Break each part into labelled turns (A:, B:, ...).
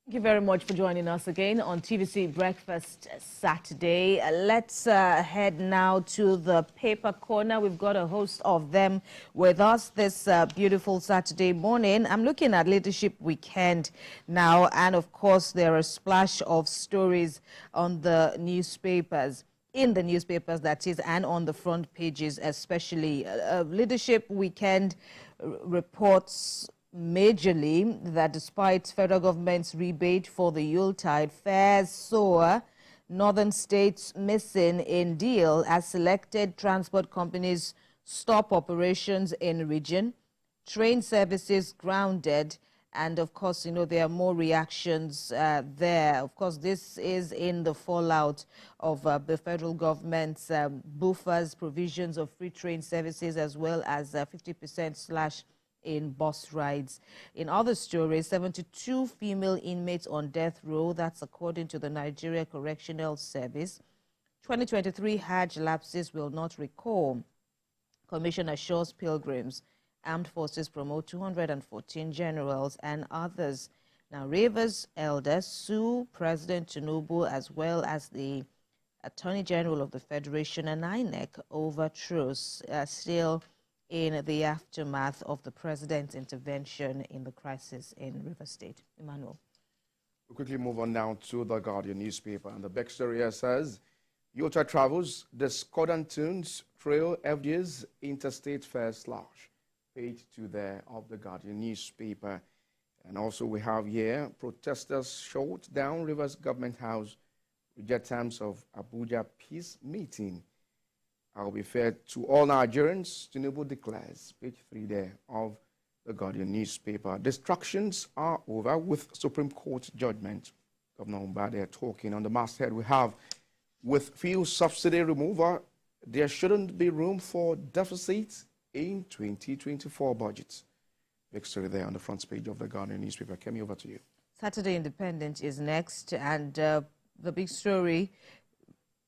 A: Thank you very much for joining us again on TVC Breakfast Saturday. Let's head now to the paper corner. We've got a host of them with us this beautiful Saturday morning. I'm looking at Leadership Weekend now, and of course there are a splash of stories on the newspapers. In the newspapers, that is, and on the front pages especially. Leadership Weekend reports majorly that despite federal government's rebate for the Yuletide, fares soar, northern states missing in deal as selected transport companies stop operations in region, train services grounded, and of course, you know, there are more reactions there. Of course, this is in the fallout of the federal government's buffers, provisions of free train services, as well as 50% slash in bus rides. In other stories, 72 female inmates on death row. That's according to the Nigeria Correctional Service. 2023 Hajj lapses will not recall. Commission assures pilgrims. Armed forces promote 214 generals and others. Now, Rivers elders sue President Tinubu as well as the Attorney General of the Federation and INEC over truce, still in the aftermath of the president's intervention in the crisis in Rivers State. Emmanuel.
B: We'll quickly move on now to the Guardian newspaper. And the big story here says, Yuletide travels, discordant tunes trail FD's interstate fare slash. Page 2 there of the Guardian newspaper. And also we have here, protesters shut down Rivers Government House, reject terms of Abuja peace meeting. I'll be fair to all Nigerians, Tinubu declares, page 3 there of the Guardian newspaper. Distractions are over with Supreme Court judgment. Governor Mbade talking on the masthead we have, with fuel subsidy removal, there shouldn't be room for deficit in 2024 budget. Big story there on the front page of the Guardian newspaper. Kemi, over to you.
A: Saturday Independent is next, and the big story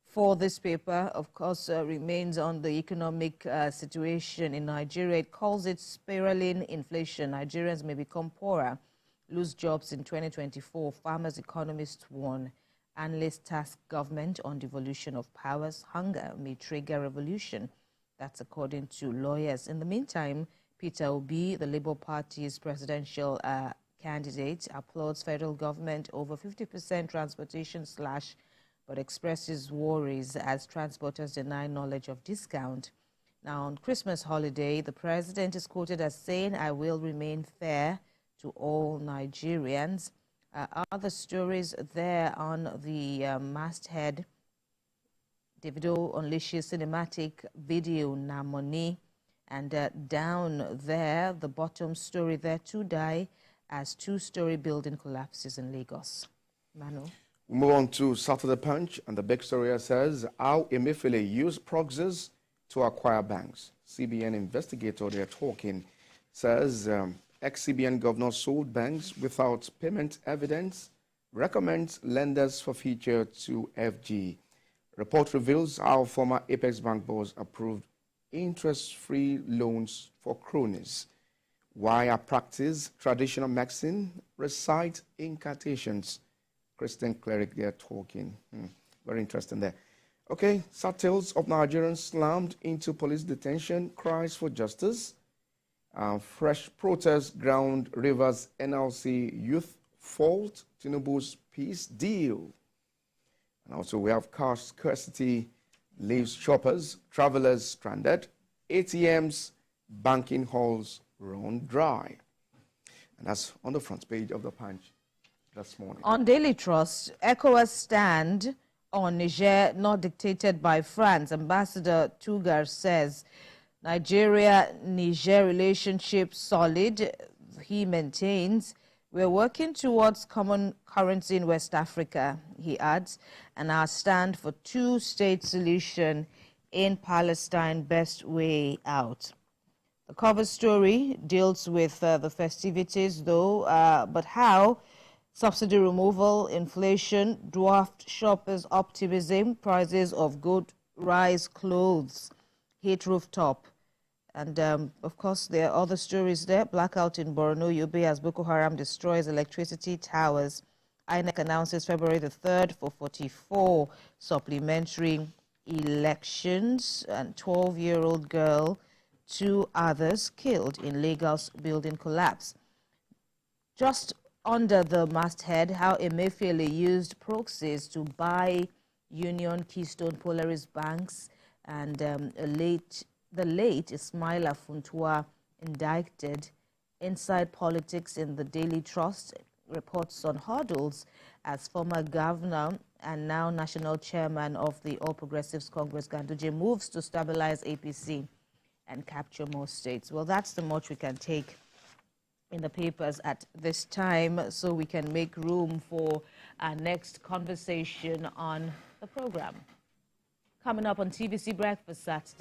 A: for this paper, of course, remains on the economic situation in Nigeria. It calls it spiraling inflation. Nigerians may become poorer, lose jobs in 2024. Farmers, economists warn. Analysts task government on devolution of powers. Hunger may trigger revolution. That's according to lawyers. In the meantime, Peter Obi, the Labour Party's presidential candidate, applauds federal government over 50% transportation slash, but expresses worries as transporters deny knowledge of discount. Now, on Christmas holiday, the president is quoted as saying, "I will remain fair to all Nigerians." Other stories there on the masthead, Davido unleashes cinematic video Namoni, and down there, the bottom story there, 2 die as 2-story building collapses in Lagos. Manu.
B: We move on to Saturday Punch, and the big story says, how Emefiele used proxies to acquire banks. CBN investigator they're talking says ex-CBN governor sold banks without payment evidence, recommends lenders for future to FG. Report reveals how former Apex Bank boss approved interest-free loans for cronies. Why practice traditional medicine, recite incantations. Christian cleric they're talking. Very interesting there. Okay, sad tales of Nigerians slammed into police detention, cries for justice. Fresh protests ground Rivers NLC youth fault Tinubu's peace deal. And also we have car scarcity leaves shoppers, travelers stranded, ATMs, banking halls run dry. And that's on the front page of the Punch this morning.
A: On Daily Trust, ECOWAS stand on Niger not dictated by France. Ambassador Tugar says Nigeria-Niger relationship solid. He maintains we're working towards common currency in West Africa, he adds, and our stand for two-state solution in Palestine, best way out. The cover story deals with the festivities, though, but how subsidy removal, inflation, dwarfed shoppers' optimism, prices of good rise clothes, hit rooftop. And, of course, there are other stories there. Blackout in Borno, Yobe as Boko Haram destroys electricity towers. INEC announces February the 3rd for 44 supplementary elections, and 12-year-old girl, 2 others killed in Lagos building collapse. Just under the masthead, how Emefiele used proxies to buy Union, Keystone, Polaris banks, and the late Ismaila Funtua indicted. Inside politics in the Daily Trust reports on hurdles as former governor and now national chairman of the All Progressives Congress, Ganduje, moves to stabilize APC and capture more states. Well, that's the much we can take in the papers at this time, so we can make room for our next conversation on the program. Coming up on TVC Breakfast Saturday.